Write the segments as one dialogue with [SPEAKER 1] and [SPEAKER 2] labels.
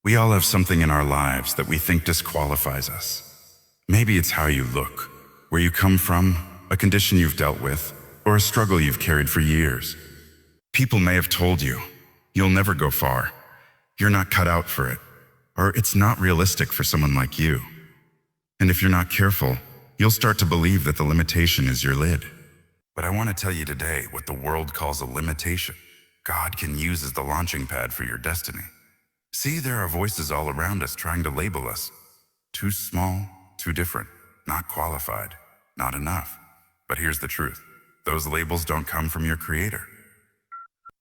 [SPEAKER 1] We all have something in our lives that we think disqualifies us. Maybe it's how you look, where you come from, a condition you've dealt with, or a struggle you've carried for years. People may have told you, you'll never go far, you're not cut out for it, or it's not realistic for someone like you. And if you're not careful, you'll start to believe that the limitation is your lid. But I want to tell you today what the world calls a limitation, God can use as the launching pad for your destiny. See, there are voices all around us trying to label us. Too small, too different, not qualified, not enough. But here's the truth. Those labels don't come from your creator.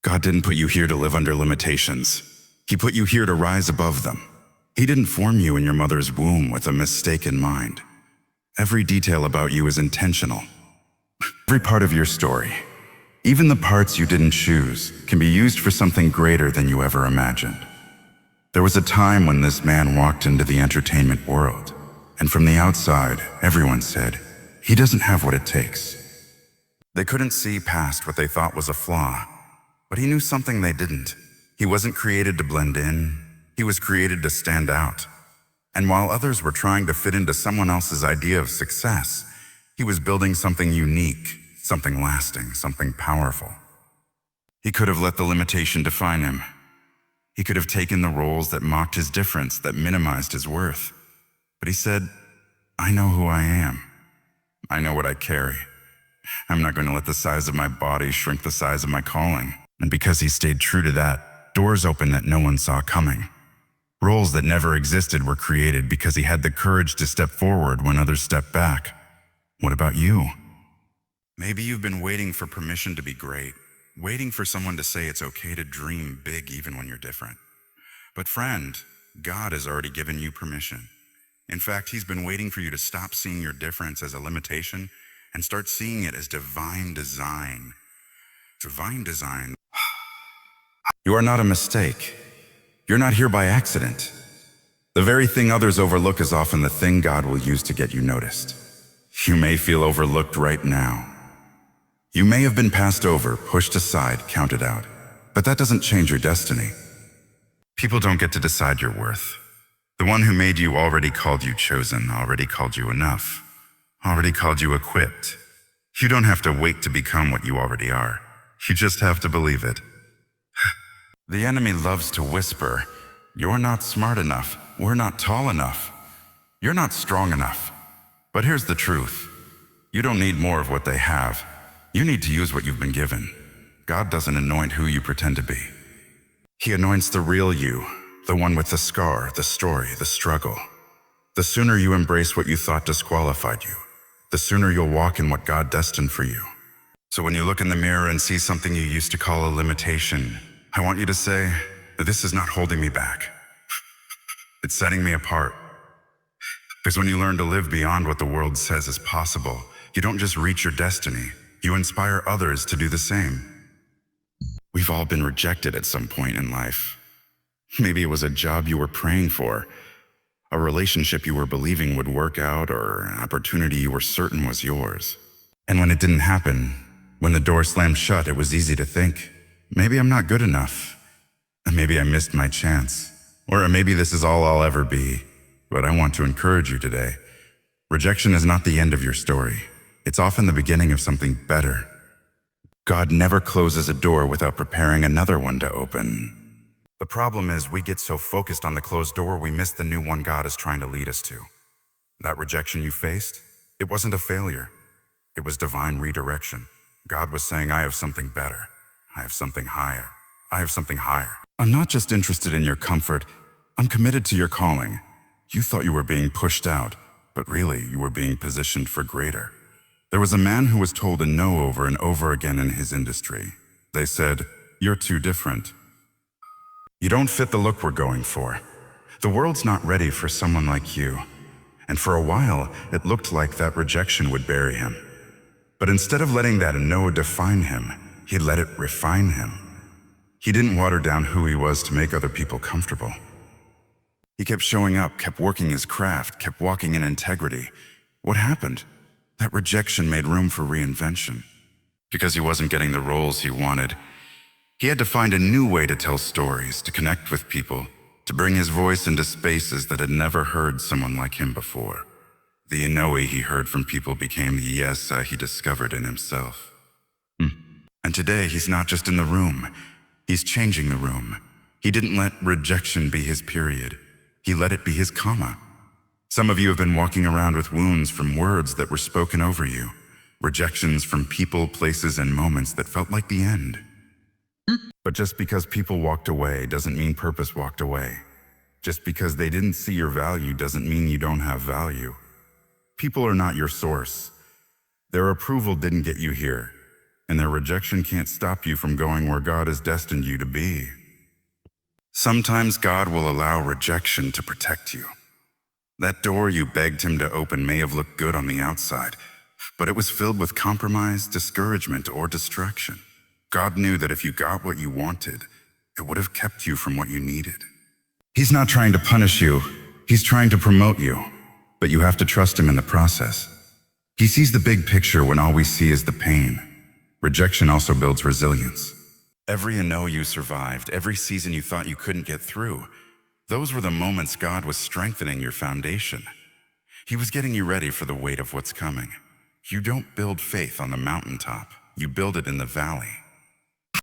[SPEAKER 1] God didn't put you here to live under limitations. He put you here to rise above them. He didn't form you in your mother's womb with a mistaken mind. Every detail about you is intentional. Every part of your story, even the parts you didn't choose, can be used for something greater than you ever imagined. There was a time when this man walked into the entertainment world, and from the outside, everyone said, he doesn't have what it takes. They couldn't see past what they thought was a flaw, but he knew something they didn't. He wasn't created to blend in, he was created to stand out. And while others were trying to fit into someone else's idea of success, he was building something unique, something lasting, something powerful. He could have let the limitation define him. He could have taken the roles that mocked his difference, that minimized his worth. But he said, I know who I am. I know what I carry. I'm not going to let the size of my body shrink the size of my calling. And because he stayed true to that, doors opened that no one saw coming. Roles that never existed were created because he had the courage to step forward when others stepped back. What about you? Maybe you've been waiting for permission to be great, waiting for someone to say it's okay to dream big even when you're different. But friend, God has already given you permission. In fact, he's been waiting for you to stop seeing your difference as a limitation and start seeing it as divine design. Divine design. You are not a mistake. You're not here by accident. The very thing others overlook is often the thing God will use to get you noticed. You may feel overlooked right now. You may have been passed over, pushed aside, counted out, but that doesn't change your destiny. People don't get to decide your worth. The one who made you already called you chosen, already called you enough, already called you equipped. You don't have to wait to become what you already are. You just have to believe it. The enemy loves to whisper, you're not smart enough, we're not tall enough, you're not strong enough. But here's the truth. You don't need more of what they have. You need to use what you've been given. God doesn't anoint who you pretend to be. He anoints the real you, the one with the scar, the story, the struggle. The sooner you embrace what you thought disqualified you, the sooner you'll walk in what God destined for you. So when you look in the mirror and see something you used to call a limitation, I want you to say, this is not holding me back. It's setting me apart. Because when you learn to live beyond what the world says is possible, you don't just reach your destiny, you inspire others to do the same. We've all been rejected at some point in life. Maybe it was a job you were praying for, a relationship you were believing would work out, or an opportunity you were certain was yours. And when it didn't happen, when the door slammed shut, it was easy to think, maybe I'm not good enough. Maybe I missed my chance. Or maybe this is all I'll ever be. But I want to encourage you today. Rejection is not the end of your story. It's often the beginning of something better. God never closes a door without preparing another one to open. The problem is we get so focused on the closed door we miss the new one God is trying to lead us to. That rejection you faced, it wasn't a failure. It was divine redirection. God was saying, I have something better. I have something higher. I have something higher. I'm not just interested in your comfort. I'm committed to your calling. You thought you were being pushed out, but really you were being positioned for greater. There was a man who was told a no over and over again in his industry. They said, you're too different. You don't fit the look we're going for. The world's not ready for someone like you. And for a while, it looked like that rejection would bury him. But instead of letting that no define him, he let it refine him. He didn't water down who he was to make other people comfortable. He kept showing up, kept working his craft, kept walking in integrity. What happened? That rejection made room for reinvention. Because he wasn't getting the roles he wanted, he had to find a new way to tell stories, to connect with people, to bring his voice into spaces that had never heard someone like him before. The Inouye he heard from people became the yes he discovered in himself. And today, he's not just in the room, he's changing the room. He didn't let rejection be his period. He let it be his comma. Some of you have been walking around with wounds from words that were spoken over you, rejections from people, places, and moments that felt like the end. But just because people walked away doesn't mean purpose walked away. Just because they didn't see your value doesn't mean you don't have value. People are not your source. Their approval didn't get you here, and their rejection can't stop you from going where God has destined you to be. Sometimes God will allow rejection to protect you. That door you begged him to open may have looked good on the outside, but it was filled with compromise, discouragement, or distraction. God knew that if you got what you wanted, it would have kept you from what you needed. He's not trying to punish you, he's trying to promote you, but you have to trust him in the process. He sees the big picture when all we see is the pain. Rejection also builds resilience. Every Inouye you survived, every season you thought you couldn't get through, those were the moments God was strengthening your foundation. He was getting you ready for the weight of what's coming. You don't build faith on the mountaintop, you build it in the valley.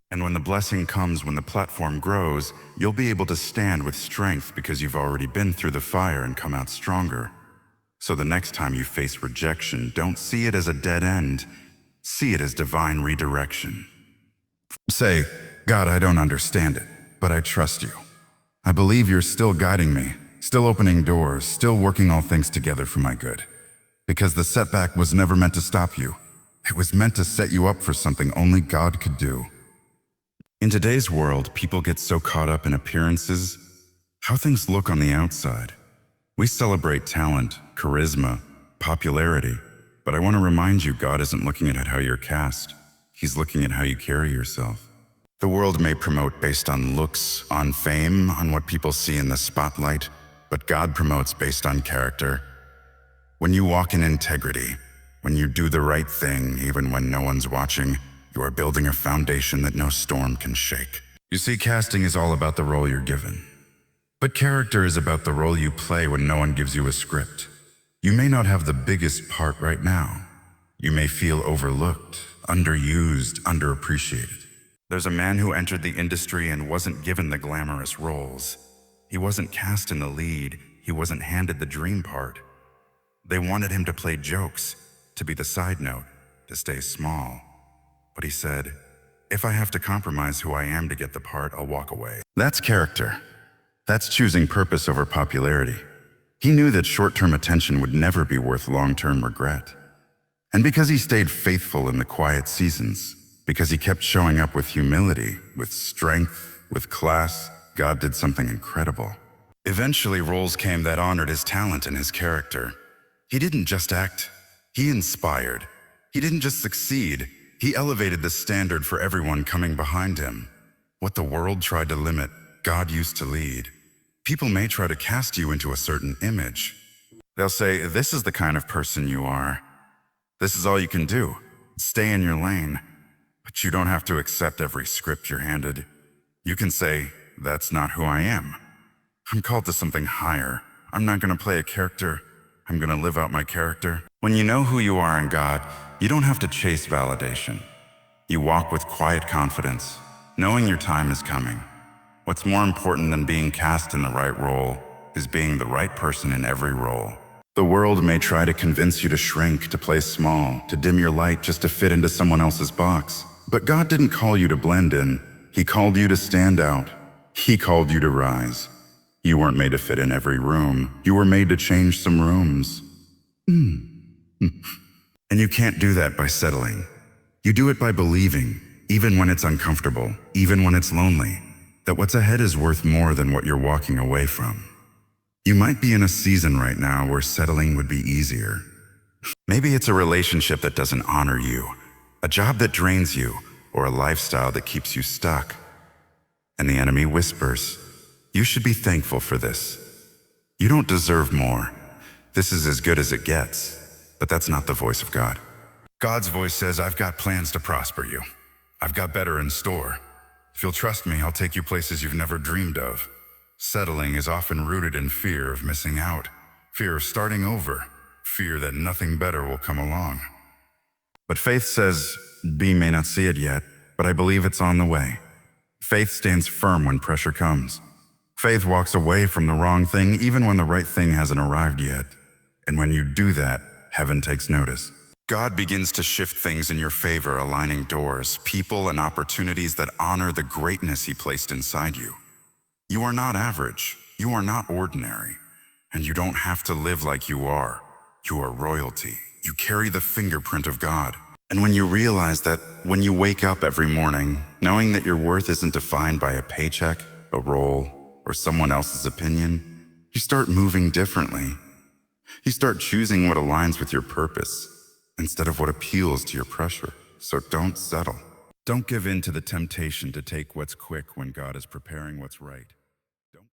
[SPEAKER 1] And when the blessing comes, when the platform grows, you'll be able to stand with strength because you've already been through the fire and come out stronger. So the next time you face rejection, don't see it as a dead end, see it as divine redirection. Say, God, I don't understand it, but I trust you. I believe you're still guiding me, still opening doors, still working all things together for my good. Because the setback was never meant to stop you. It was meant to set you up for something only God could do. In today's world, people get so caught up in appearances, how things look on the outside. We celebrate talent, charisma, popularity, but I want to remind you God isn't looking at how you're cast. He's looking at how you carry yourself. The world may promote based on looks, on fame, on what people see in the spotlight, but God promotes based on character. When you walk in integrity, when you do the right thing even when no one's watching, you are building a foundation that no storm can shake. You see, casting is all about the role you're given. But character is about the role you play when no one gives you a script. You may not have the biggest part right now. You may feel overlooked, underused, underappreciated. There's a man who entered the industry and wasn't given the glamorous roles. He wasn't cast in the lead. He wasn't handed the dream part. They wanted him to play jokes, to be the side note, to stay small. But he said, if I have to compromise who I am to get the part, I'll walk away. That's character. That's choosing purpose over popularity. He knew that short-term attention would never be worth long-term regret. And because he stayed faithful in the quiet seasons, because he kept showing up with humility, with strength, with class, God did something incredible. Eventually, roles came that honored his talent and his character. He didn't just act, he inspired. He didn't just succeed, he elevated the standard for everyone coming behind him. What the world tried to limit, God used to lead. People may try to cast you into a certain image. They'll say, this is the kind of person you are. This is all you can do. Stay in your lane. But you don't have to accept every script you're handed. You can say, that's not who I am. I'm called to something higher. I'm not going to play a character. I'm going to live out my character. When you know who you are in God, you don't have to chase validation. You walk with quiet confidence, knowing your time is coming. What's more important than being cast in the right role is being the right person in every role. The world may try to convince you to shrink, to play small, to dim your light just to fit into someone else's box. But God didn't call you to blend in. He called you to stand out. He called you to rise. You weren't made to fit in every room. You were made to change some rooms. And you can't do that by settling. You do it by believing, even when it's uncomfortable, even when it's lonely, that what's ahead is worth more than what you're walking away from. You might be in a season right now where settling would be easier. Maybe it's a relationship that doesn't honor you, a job that drains you, or a lifestyle that keeps you stuck. And the enemy whispers, you should be thankful for this. You don't deserve more. This is as good as it gets. But that's not the voice of God. God's voice says, I've got plans to prosper you. I've got better in store. If you'll trust me, I'll take you places you've never dreamed of. Settling is often rooted in fear of missing out, fear of starting over, fear that nothing better will come along. But faith says, B may not see it yet, but I believe it's on the way. Faith stands firm when pressure comes. Faith walks away from the wrong thing even when the right thing hasn't arrived yet. And when you do that, heaven takes notice. God begins to shift things in your favor, aligning doors, people, and opportunities that honor the greatness He placed inside you. You are not average. You are not ordinary. And you don't have to live like you are. You are royalty. You carry the fingerprint of God. And when you realize that when you wake up every morning, knowing that your worth isn't defined by a paycheck, a role, or someone else's opinion, you start moving differently. You start choosing what aligns with your purpose instead of what appeals to your pressure. So don't settle. Don't give in to the temptation to take what's quick when God is preparing what's right.